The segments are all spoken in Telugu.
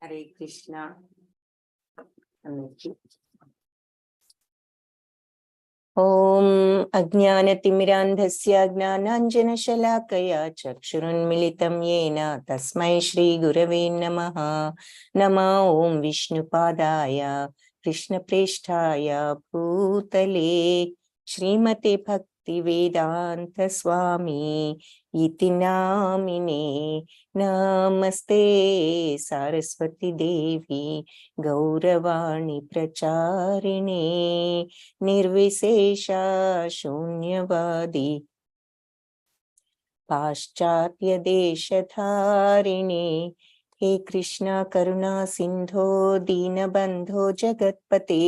హరే కృష్ణ. ఓం అజ్ఞానతిమిరాంధస్య జ్ఞానాంజనశలాకయా చక్షురున్మిళితం యేన తస్మై శ్రీ గురవే నమః. నమో ఓం విష్ణుపాదాయ కృష్ణప్రేష్ఠాయ భూతలే శ్రీమతే భక్తి వేదాంత స్వామి ఇతి నామినే. నమస్తే సరస్వతి దేవి గౌరవాణి ప్రచారిణే నిర్విశేష శూన్యవాది పాశ్చాత్య దేశధారిణే. హే కృష్ణ కరుణా సింధో దీనబంధో జగత్పతే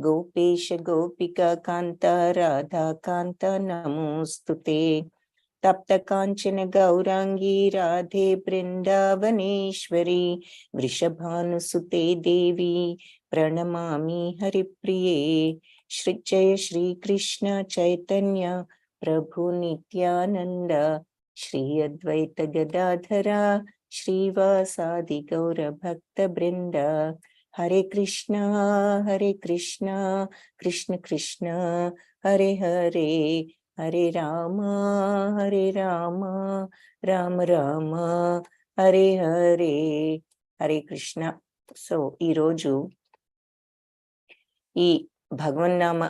గోపేశ గోపిక కాంత రాధా కాంత నమోస్తుతే. తప్త కాంచన గౌరాంగీ రాధే బృందావనేశ్వరి వృషభానుసుతే దేవి ప్రణమామి హరిప్రియే. శ్రీ జయ శ్రీ కృష్ణ చైతన్య ప్రభు నిత్యానంద శ్రీ అద్వైత గదాధర శ్రీవాసాది గౌర భక్త బృంద. హరే కృష్ణ కృష్ణ కృష్ణ హరే హరే, హరే రామ రామ రామ హరే హరే. హరే కృష్ణ. సో ఈరోజు ఈ భగవన్నామ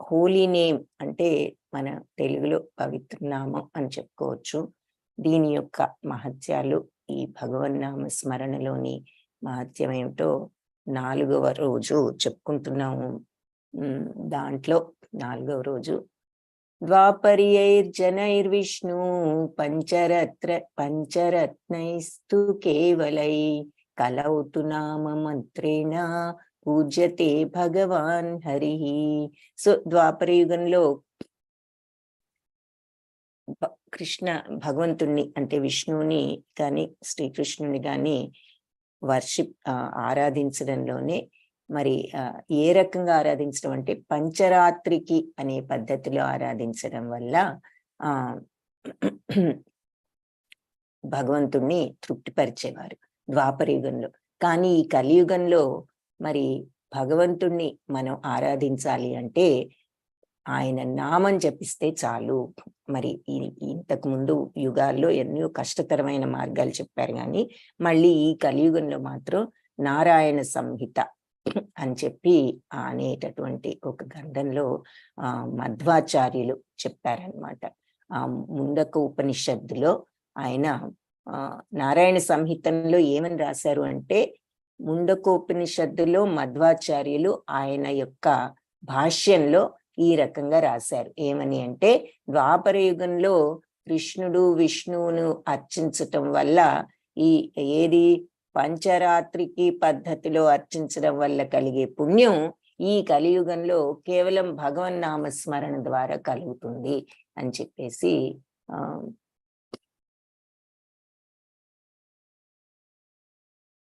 హోలీ నేమ్ అంటే మన తెలుగులో పవిత్ర నామం అని చెప్పుకోవచ్చు. దీని యొక్క మహత్యాలు, ఈ భగవన్నామ స్మరణలోని మహత్యం ఏమిటో 4వ రోజు చెప్పుకుంటున్నాము. దాంట్లో 4వ రోజు ద్వాపర్యైర్జనైర్విష్ణు పంచరత్నైస్తు కేవలై కలౌతు నామ మంత్రేణ పూజ్యతే భగవాన్ హరి. సో ద్వాపరయుగంలో కృష్ణ భగవంతుణ్ణి అంటే విష్ణువుని కానీ శ్రీకృష్ణుని కానీ ఆరాధించడంలోనే మరి ఏ రకంగా ఆరాధించడం అంటే పంచరాత్రికి అనే పద్ధతిలో ఆరాధించడం వల్ల భగవంతుణ్ణి తృప్తిపరిచేవారు ద్వాపరయుగంలో. కానీ ఈ కలియుగంలో మరి భగవంతుణ్ణి మనం ఆరాధించాలి అంటే ఆయన నామం జపిస్తే చాలు. మరి ఇంతకు ముందు యుగాల్లో ఎన్నో కష్టతరమైన మార్గాలు చెప్పారు, కానీ మళ్ళీ ఈ కలియుగంలో మాత్రం నారాయణ సంహిత అని చెప్పి అనేటటువంటి ఒక గ్రంథంలో మధ్వాచార్యులు చెప్పారనమాట. ముందకు ఉపనిషత్తులో ఆయన నారాయణ సంహితంలో ఏమని రాశారు అంటే, ముందకు ఉపనిషత్తులో మధ్వాచార్యులు ఆయన యొక్క భాష్యంలో ఈ రకంగా రాశారు. ఏమని అంటే, ద్వాపర యుగంలో కృష్ణుడు విష్ణువును అర్చించటం వల్ల ఏది పంచరాత్రికి పద్ధతిలో అర్చించడం వల్ల కలిగే పుణ్యం ఈ కలియుగంలో కేవలం భగవన్నామ స్మరణ ద్వారా కలుగుతుంది అని చెప్పేసి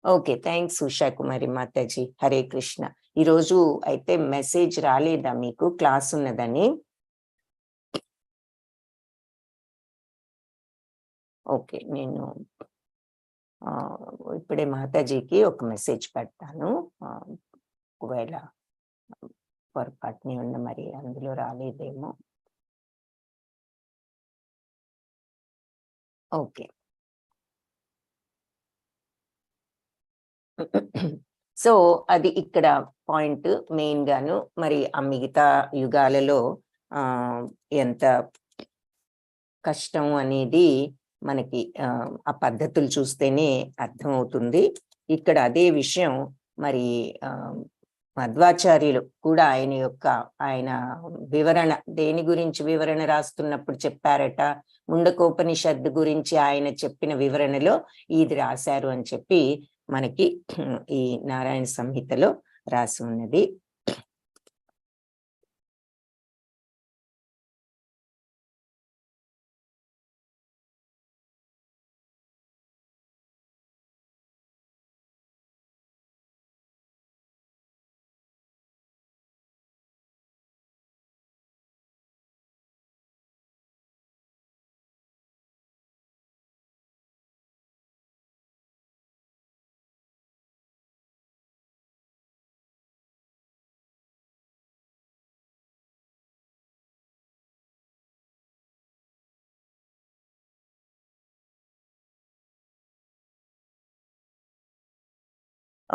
ఓకే, థ్యాంక్స్ ఉషా కుమారి మాతాజీ. హరే కృష్ణ. ఈరోజు అయితే మెసేజ్ రాలేదా మీకు క్లాస్ ఉన్నదని? ఓకే, నేను ఇప్పుడే మాతాజీకి ఒక మెసేజ్ పెడతాను. ఒకవేళ పొరపాటుని ఉన్న మరి అందులో రాలేదేమో. ఓకే, సో అది ఇక్కడ పాయింట్ మెయిన్ గాను. మరి ఆ మిగతా యుగాలలో ఎంత కష్టం అనేది మనకి ఆ పద్ధతులు చూస్తేనే అర్థమవుతుంది. ఇక్కడ అదే విషయం మరి మధ్వాచార్యులు కూడా ఆయన వివరణ, దేని గురించి వివరణ రాస్తున్నప్పుడు చెప్పారట, ముండకోపనిషత్తు గురించి ఆయన చెప్పిన వివరణలో ఇది రాశారు అని చెప్పి మనకి ఈ నారాయణ సంహితలో రాసి ఉన్నది.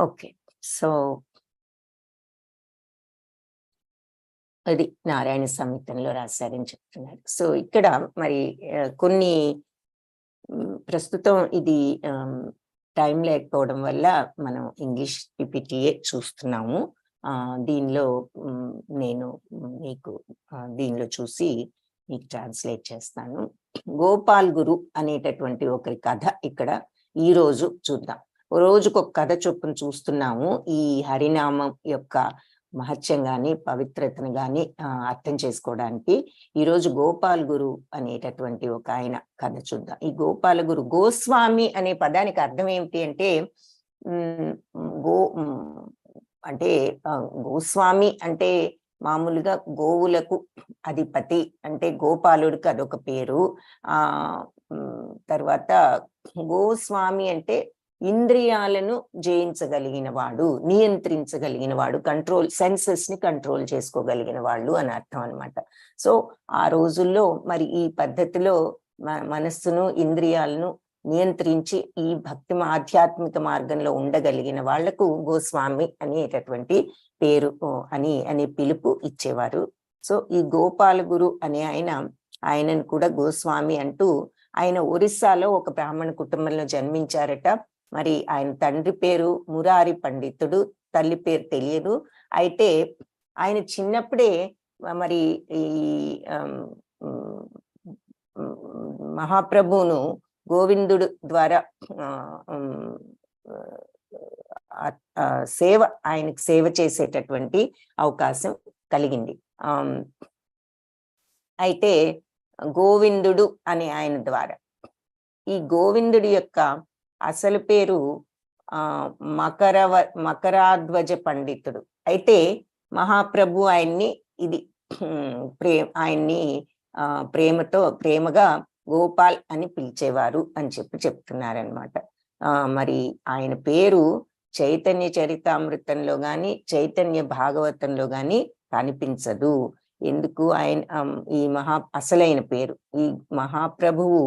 ఓకే. సో అది నారాయణ సంహితంలో రాశారని చెప్తున్నారు. సో ఇక్కడ మరి కొన్ని ప్రస్తుతం ఇది టైం లేకపోవడం వల్ల మనం ఇంగ్లీష్ పిపిటియే చూస్తున్నాము. దీనిలో నేను మీకు దీనిలో చూసి మీకు ట్రాన్స్లేట్ చేస్తాను. గోపాల్ గురు అనేటటువంటి ఒకరి కథ ఇక్కడ ఈ రోజు చూద్దాం. రోజుకొక కథ చొప్పున చూస్తున్నాము. ఈ హరినామం యొక్క మహత్యం గాని పవిత్రతను గాని అర్థం చేసుకోవడానికి ఈరోజు గోపాల్ గురు అనేటటువంటి ఒక ఆయన కథ చూద్దాం. ఈ గోపాల గురు, గోస్వామి అనే పదానికి అర్థం ఏమిటి అంటే అంటే గోస్వామి అంటే మామూలుగా గోవులకు అధిపతి, అంటే గోపాలుడికి అదొక పేరు. తర్వాత గోస్వామి అంటే ఇంద్రియాలను జయించగలిగిన వాడు, నియంత్రించగలిగిన వాడు, సెన్సెస్ ని కంట్రోల్ చేసుకోగలిగిన వాళ్ళు అని అర్థం అనమాట. సో ఆ రోజుల్లో మరి ఈ పద్ధతిలో మనస్సును ఇంద్రియాలను నియంత్రించి ఈ భక్తి ఆధ్యాత్మిక మార్గంలో ఉండగలిగిన వాళ్లకు గోస్వామి అనేటటువంటి పేరు అనే పిలుపు ఇచ్చేవారు. సో ఈ గోపాల గురు అనే ఆయనను కూడా గోస్వామి అంటూ, ఆయన ఒరిస్సాలో ఒక బ్రాహ్మణ కుటుంబంలో జన్మించారట. మరి ఆయన తండ్రి పేరు మురారి పండితుడు, తల్లి పేరు తెలియదు. అయితే ఆయన చిన్నప్పుడే మరి ఈ మహాప్రభువును గోవిందుడు ద్వారా ఆయనకు సేవ చేసేటటువంటి అవకాశం కలిగింది. అయితే గోవిందుడు అనే ఆయన ద్వారా, ఈ గోవిందుడి యొక్క అసలు పేరు మకరాధ్వజ పండితుడు. అయితే మహాప్రభు ఆయన్ని ఆయన్ని ప్రేమగా గోపాల్ అని పిలిచేవారు అని చెప్తున్నారనమాట. మరి ఆయన పేరు చైతన్య చరితామృతంలో గాని చైతన్య భాగవతంలో గాని కనిపించదు. ఎందుకు? ఆయన ఈ అసలైన పేరు, ఈ మహాప్రభువు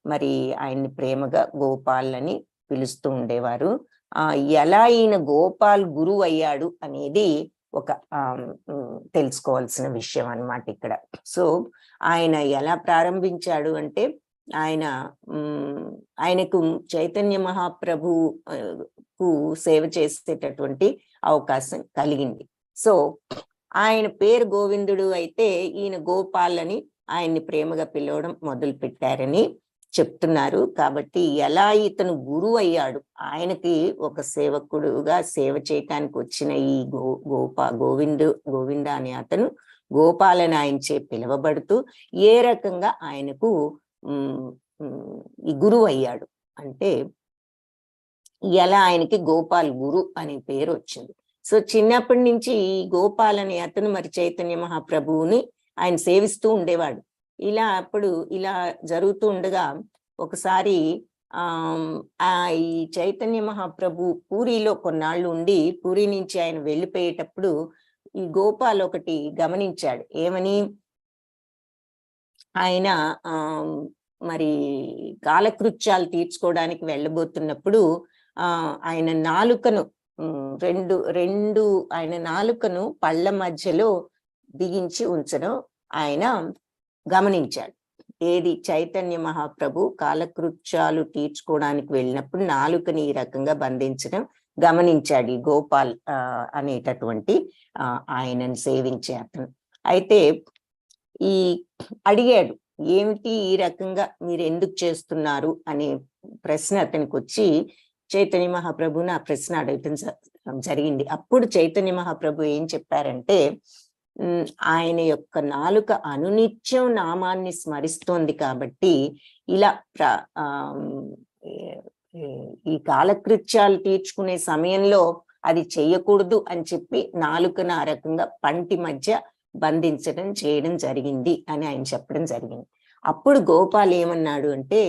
మరి ఆయన్ని ప్రేమగా గోపాల్ అని పిలుస్తూ ఉండేవారు. ఎలా ఈయన గోపాల్ గురువు అయ్యాడు అనేది ఒక తెలుసుకోవాల్సిన విషయం అన్నమాట ఇక్కడ. సో ఆయన ఎలా ప్రారంభించాడు అంటే, ఆయనకు చైతన్య మహాప్రభుకు సేవ చేసేటటువంటి అవకాశం కలిగింది. సో ఆయన పేరు గోవిందుడు అయితే ఈయన గోపాల్ అని ఆయన్ని ప్రేమగా పిలవడం మొదలు పెట్టారని చెప్తున్నారు. కాబట్టి ఎలా ఇతను గురువు అయ్యాడు, ఆయనకి ఒక సేవకుడుగా సేవ చేయటానికి వచ్చిన ఈ గోవింద అనే అతను గోపాలని ఆయనచే పిలువబడుతూ ఏ రకంగా ఆయనకు ఈ గురువు అయ్యాడు అంటే, ఎలా ఆయనకి గోపాల్ గురు అనే పేరు వచ్చింది. సో చిన్నప్పటి నుంచి ఈ గోపాల్ అనే అతను మరి చైతన్య మహాప్రభువుని ఆయన సేవిస్తూ ఉండేవాడు. ఇలా జరుగుతూ ఉండగా ఒకసారి ఈ చైతన్య మహాప్రభు పూరిలో కొన్నాళ్ళు ఉండి పూరి నుంచి ఆయన వెళ్ళిపోయేటప్పుడు ఈ గోపాల్ ఒకటి గమనించాడు. ఏమని? ఆయన మరి కాలకృత్యాలు తీర్చుకోవడానికి వెళ్ళబోతున్నప్పుడు ఆయన నాలుకను ఆయన నాలుకను పళ్ళ మధ్యలో బిగించి ఉంచడం ఆయన గమనించాడు. ఏది? చైతన్య మహాప్రభు కాలకృత్యాలు తీర్చుకోవడానికి వెళ్ళినప్పుడు నాలుకని ఈ రకంగా బంధించడం గమనించాడు ఈ గోపాల్ అనేటటువంటి ఆయనను సేవించే అతను. అయితే అడిగాడు, ఏమిటి ఈ రకంగా మీరు ఎందుకు చేస్తున్నారు అనే ప్రశ్న అతనికి వచ్చి చైతన్య మహాప్రభుని ఆ ప్రశ్న అడగటం జరిగింది. అప్పుడు చైతన్య మహాప్రభు ఏం చెప్పారంటే, ఆయన యొక్క నాలుక అనునిత్యం నామాన్ని స్మరిస్తోంది కాబట్టి ఇలా ఈ కాలకృత్యాలు తీర్చుకునే సమయంలో అది చెయ్యకూడదు అని చెప్పి నాలుకను ఆ రకంగా పంటి మధ్య చేయడం జరిగింది అని ఆయన చెప్పడం జరిగింది. అప్పుడు గోపాల్ ఏమన్నాడు అంటే,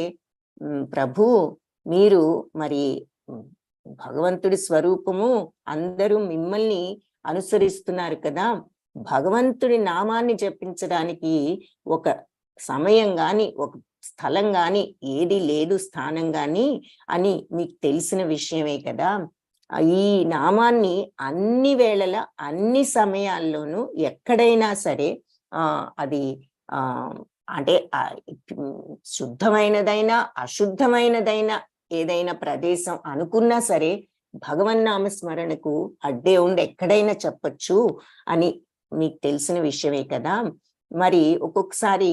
ప్రభు మీరు మరి భగవంతుడి స్వరూపము, అందరూ మిమ్మల్ని అనుసరిస్తున్నారు కదా, భగవంతుడి నామాన్ని జపించడానికి ఒక సమయం గాని ఒక స్థలం గాని ఏది లేదు, స్థానం గాని అని మీకు తెలిసిన విషయమే కదా. ఈ నామాన్ని అన్ని వేళల అన్ని సమయాల్లోనూ ఎక్కడైనా సరే అది అంటే శుద్ధమైనదైనా అశుద్ధమైనదైనా ఏదైనా ప్రదేశం అనుకున్నా సరే భగవన్నామ స్మరణకు అడ్డే ఉండి ఎక్కడైనా చెప్పచ్చు అని మీకు తెలిసిన విషయమే కదా. మరి ఒక్కొక్కసారి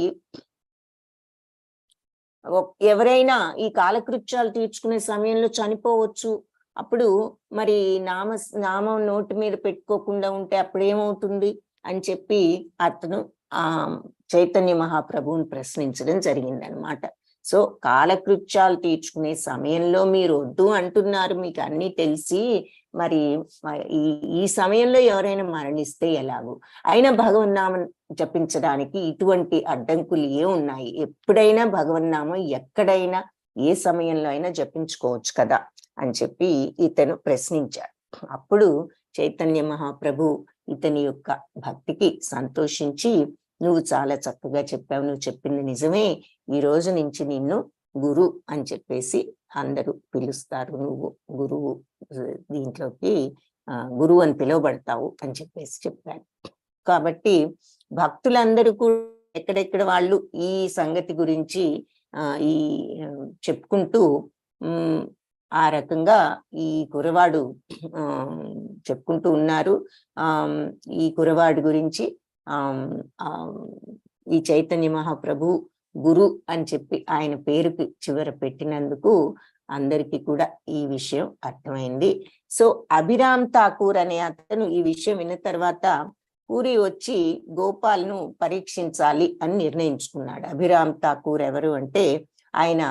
ఎవరైనా ఈ కాలకృత్యాలు తీర్చుకునే సమయంలో చనిపోవచ్చు. అప్పుడు మరి నామం నోటి మీద పెట్టుకోకుండా ఉంటే అప్పుడేమవుతుంది అని చెప్పి అతను చైతన్య మహాప్రభువుని ప్రశ్నించడం జరిగిందనమాట. సో కాలకృత్యాలు తీర్చుకునే సమయంలో మీరు వద్దు అంటున్నారు, మీకు అన్ని తెలిసి మరి ఈ సమయంలో ఎవరైనా మరణిస్తే ఎలాగూ, అయినా భగవన్నామం జపించడానికి ఇటువంటి అడ్డంకులు ఉన్నాయి? ఎప్పుడైనా భగవన్నామం ఎక్కడైనా ఏ సమయంలో అయినా జపించుకోవచ్చు కదా అని చెప్పి ఇతను ప్రశ్నించాడు. అప్పుడు చైతన్య మహాప్రభు ఇతని యొక్క భక్తికి సంతోషించి, నువ్వు చాలా చక్కగా చెప్పావు, నువ్వు చెప్పింది నిజమే, ఈ రోజు నుంచి నిన్ను గురు అని చెప్పేసి అందరూ పిలుస్తారు, నువ్వు గురువు దీంట్లోకి గురువు అని పిలువబడతావు అని చెప్పేసి చెప్పాడు. కాబట్టి భక్తులందరూ కూడా ఎక్కడెక్కడ వాళ్ళు ఈ సంగతి గురించి ఈ చెప్పుకుంటూ ఆ రకంగా ఈ కురవాడు చెప్పుకుంటూ ఉన్నారు. ఈ కురవాడు గురించి ఈ చైతన్య మహాప్రభు గురు అని చెప్పి ఆయన పేరుకి చివర పెట్టినందుకు అందరికీ కూడా ఈ విషయం అర్థమైంది. సో అభిరామ్ ఠాకూర్ అనే అతను ఈ విషయం విన్న తర్వాత పూరి వచ్చి గోపాల్ను పరీక్షించాలి అని నిర్ణయించుకున్నాడు. అభిరామ్ ఠాకూర్ ఎవరు అంటే ఆయన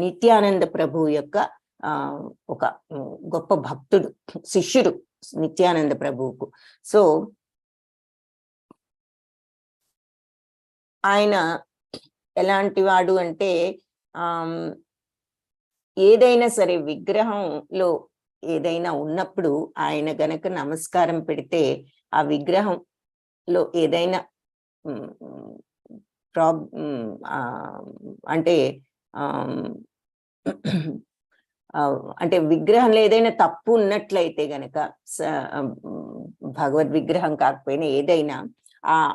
నిత్యానంద ప్రభు యొక్క ఒక గొప్ప భక్తుడు, శిష్యుడు నిత్యానంద ప్రభువుకు. సో ఆయన ఎలాంటి వాడు అంటే ఏదైనా సరే విగ్రహంలో ఏదైనా ఉన్నప్పుడు ఆయన గనక నమస్కారం పెడితే ఆ విగ్రహంలో ఏదైనా అంటే విగ్రహంలో ఏదైనా తప్పు ఉన్నట్లయితే గనక భగవద్ విగ్రహం కాకపోయినా ఏదైనా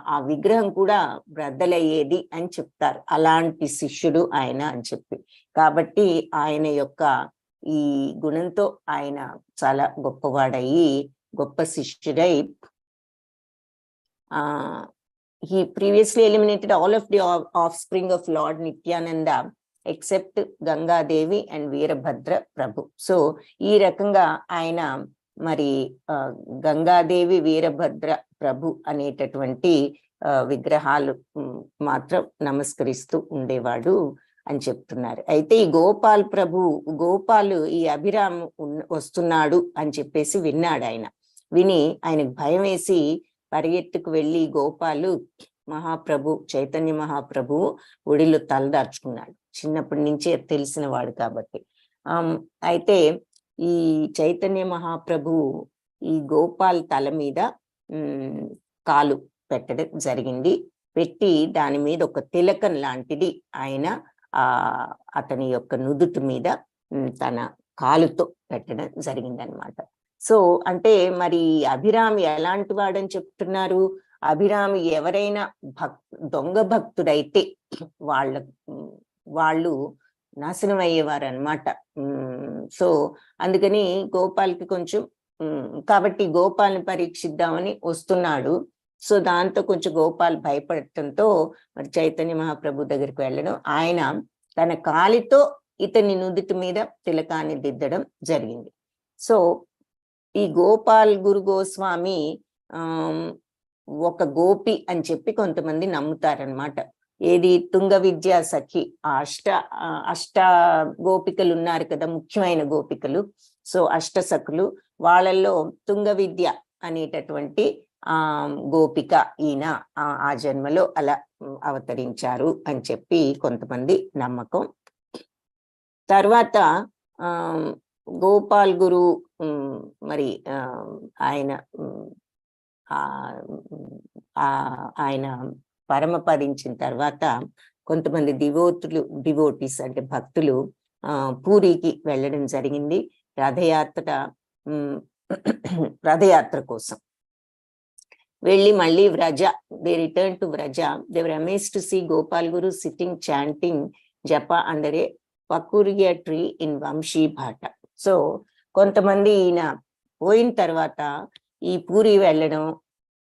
ఆ విగ్రహం కూడా బ్రద్దలయ్యేది అని చెప్తారు. అలాంటి శిష్యుడు ఆయన అని చెప్పి, కాబట్టి ఆయన యొక్క ఈ గుణంతో ఆయన చాలా గొప్పవాడయి గొప్ప శిష్యుడై he previously eliminated all of the offspring of Lord Nityananda except Gangadevi and Veerabhadra Prabhu. So ఈ రకంగా ఆయన మరి గంగాదేవి వీరభద్ర ప్రభు అనేటటువంటి విగ్రహాలు మాత్రం నమస్కరిస్తూ ఉండేవాడు అని చెప్తున్నారు. అయితే ఈ గోపాలు ఈ అభిరామ్ వస్తున్నాడు అని చెప్పేసి విన్నాడు. ఆయన విని ఆయనకు భయం వేసి పరిగెత్తుకు వెళ్ళి గోపాలు చైతన్య మహాప్రభు ఒడిలో తలదార్చుకున్నాడు. చిన్నప్పటి నుంచే తెలిసిన వాడు కాబట్టి. అయితే ఈ చైతన్య మహాప్రభు ఈ గోపాల్ తల మీద కాలు పెట్టడం జరిగింది. పెట్టి దాని మీద ఒక తిలకం లాంటిది ఆయన అతని యొక్క నుదుటి మీద తన కాలుతో పెట్టడం జరిగిందనమాట. సో అంటే మరి అభిరామి ఎలాంటి వాడని చెప్తున్నారు? అభిరామి ఎవరైనా దొంగ భక్తుడైతే వాళ్ళు నాశనం అయ్యేవారు అనమాట. సో అందుకని గోపాల్కి కొంచెం కాబట్టి గోపాల్ని పరీక్షిద్దామని వస్తున్నాడు. సో దాంతో కొంచెం గోపాల్ భయపడటంతో మరి చైతన్య మహాప్రభు దగ్గరికి వెళ్ళడం, ఆయన తన కాలితో ఇతని నుదుటి మీద తిలకాన్ని దిద్దడం జరిగింది. సో ఈ గోపాల్ గురు గోస్వామి ఒక గోపి అని చెప్పి కొంతమంది నమ్ముతారనమాట. ఏది తుంగ విద్యా సఖి అష్ట గోపికలు ఉన్నారు కదా, ముఖ్యమైన గోపికలు. సో అష్టసఖులు, వాళ్ళల్లో తుంగ విద్య అనేటటువంటి గోపిక ఈయన ఆ జన్మలో అలా అవతరించారు అని చెప్పి కొంతమంది నమ్మకం. తర్వాత గోపాల్ గురు మరి ఆయన పరమపదించిన తర్వాత కొంతమంది డివోటీస్ అంటే భక్తులు పూరికి వెళ్ళడం జరిగింది. రథయాత్ర రథయాత్ర కోసం వెళ్ళి మళ్ళీ Vraja, they return to Vraja. They were amazed to see Gopal Guru sitting chanting japa under a pakuria tree in Vamshivata. So కొంతమంది ఈయన పోయిన తర్వాత ఈ పూరి వెళ్ళడం,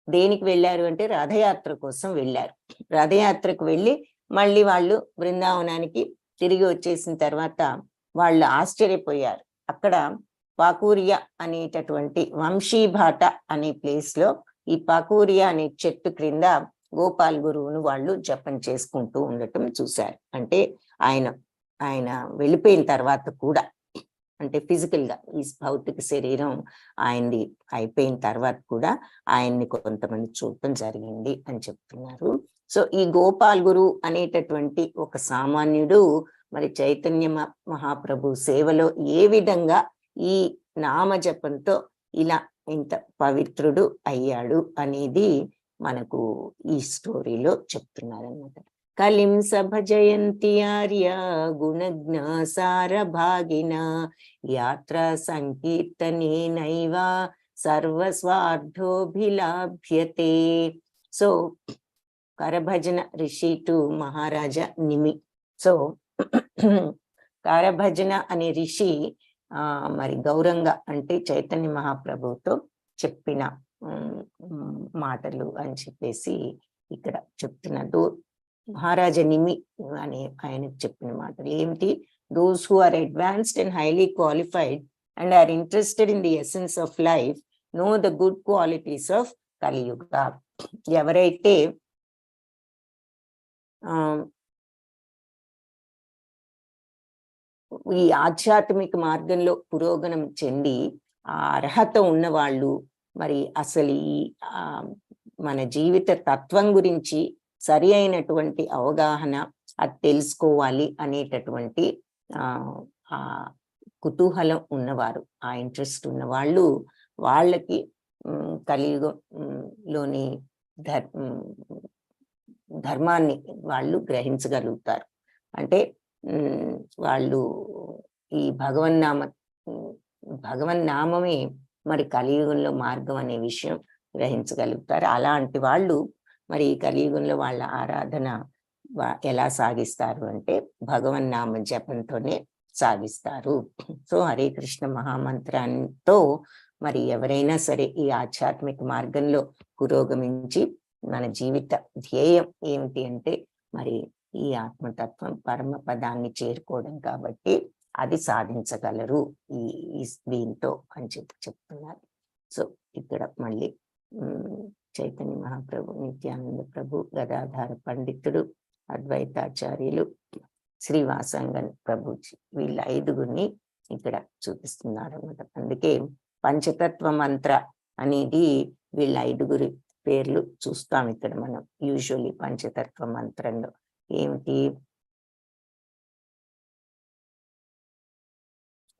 దేనికి వెళ్ళారు అంటే రథయాత్ర కోసం వెళ్ళారు. రథయాత్రకు వెళ్ళి మళ్ళీ వాళ్ళు బృందావనానికి తిరిగి వచ్చేసిన తర్వాత వాళ్ళు ఆశ్చర్యపోయారు. అక్కడ పాకూరియా అనేటటువంటి వంశీభాట అనే ప్లేస్ లో ఈ పాకూరియా అనే చెట్టు క్రింద గోపాల్ గురువును వాళ్ళు జపం చేసుకుంటూ ఉండటం చూశారు. అంటే ఆయన వెళ్ళిపోయిన తర్వాత కూడా, అంటే ఫిజికల్ గా ఈ భౌతిక శరీరం ఆయనది అయిపోయిన తర్వాత కూడా ఆయన్ని కొంతమంది చూడటం జరిగింది అని చెప్తున్నారు. సో ఈ గోపాల్ గురు అనేటటువంటి ఒక సామాన్యుడు మరి చైతన్య మహాప్రభు సేవలో ఏ విధంగా ఈ నామజపంతో ఇలా ఇంత పవిత్రుడు అయ్యాడు అనేది మనకు ఈ స్టోరీలో చెప్తున్నారన్నమాట. కలిం సభజయంతి ఆర్య గుణజ్ఞ సారభాగిన యాత్ర సంకీర్తనేనైవ సర్వస్వార్థోభిలాభ్యతే. సో కరభజన ఋషి టు మహారాజా నిమి. సో కరభజన అనే ఋషి మరి గౌరంగ అంటే చైతన్య మహాప్రభుతో చెప్పిన మాటలు అని చెప్పేసి ఇక్కడ చెప్తున్నారు. మహారాజా నిమి అని ఆయన చెప్పిన మాటలు ఏమిటి? Those who are advanced and highly qualified and are interested in the essence of life know the good qualities of Kaliyuga. ఎవరైతే ఈ ఆధ్యాత్మిక మార్గంలో పురోగమనం చెంది ఆ అర్హత ఉన్నవాళ్ళు మరి అసలు ఈ మన జీవిత తత్వం గురించి సరి అయినటువంటి అవగాహన అది తెలుసుకోవాలి అనేటటువంటి ఆ కుతూహలం ఉన్నవారు, ఆ ఇంట్రెస్ట్ ఉన్నవాళ్ళు, వాళ్ళకి కలియుగంలోని ధర్మాన్ని వాళ్ళు గ్రహించగలుగుతారు. అంటే వాళ్ళు ఈ భగవన్నామమే మరి కలియుగంలో మార్గం అనే విషయం గ్రహించగలుగుతారు. అలాంటి వాళ్ళు మరి ఈ కలియుగంలో వాళ్ళ ఆరాధన ఎలా సాగిస్తారు అంటే భగవన్నామ జపంతోనే సాగిస్తారు. సో హరే కృష్ణ మహామంత్రంతో మరి ఎవరైనా సరే ఈ ఆధ్యాత్మిక మార్గంలో పురోగమించి మన జీవిత ధ్యేయం ఏమిటి అంటే మరి ఈ ఆత్మతత్వం పరమ పదాన్ని చేరుకోవడం కాబట్టి అది సాధించగలరు ఈ దీంతో అని చెప్తున్నారు. సో ఇక్కడ మళ్ళీ చైతన్య మహాప్రభు, నిత్యానంద ప్రభు, గదాధార పండితుడు, అద్వైతాచార్యులు, శ్రీవాసంగన్ ప్రభుజీ, వీళ్ళ 5గురిని ఇక్కడ చూపిస్తున్నారు అన్నమాట. అందుకే పంచతత్వ మంత్ర అనేది వీళ్ళ 5గురి పేర్లు చూస్తాం ఇక్కడ మనం యూజువల్లీ పంచతత్వ మంత్రంలో. ఏమిటి?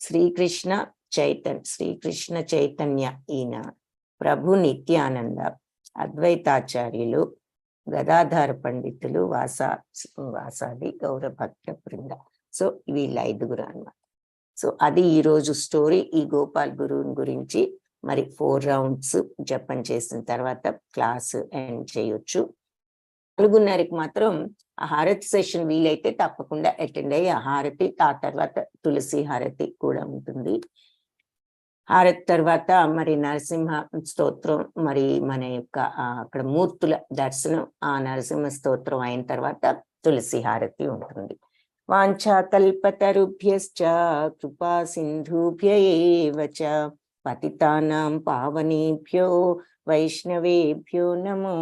శ్రీకృష్ణ చైతన్య ఈయన, ప్రభు నిత్యానంద, అద్వైతాచార్యులు, గదాధార పండితులు, వాసాది గౌరభక్త బృంద. సో వీళ్ళ 5గురు అన్నమాట. సో అది ఈరోజు స్టోరీ. ఈ గోపాల్ గురువుని గురించి మరి 4 రౌండ్స్ జపం చేసిన తర్వాత క్లాస్ ఎండ్ చేయొచ్చు. 4:30కి మాత్రం ఆ హారతి సెషన్ వీలైతే తప్పకుండా అటెండ్ అయ్యి ఆ హారతి, ఆ తర్వాత తులసి హారతి కూడా ఉంటుంది. హారతి తర్వాత మరి నరసింహ స్తోత్రం, మరి మన యొక్క అక్కడ మూర్తుల దర్శనం, ఆ నరసింహ స్తోత్రం అయిన తర్వాత తులసి హారతి ఉంటుంది. వాంఛాకల్పతరుభ్యశ్చ కృపా సింధుభ్య ఏవ చ పతితానాం పావనేభ్యో వైష్ణవేభ్యో నమో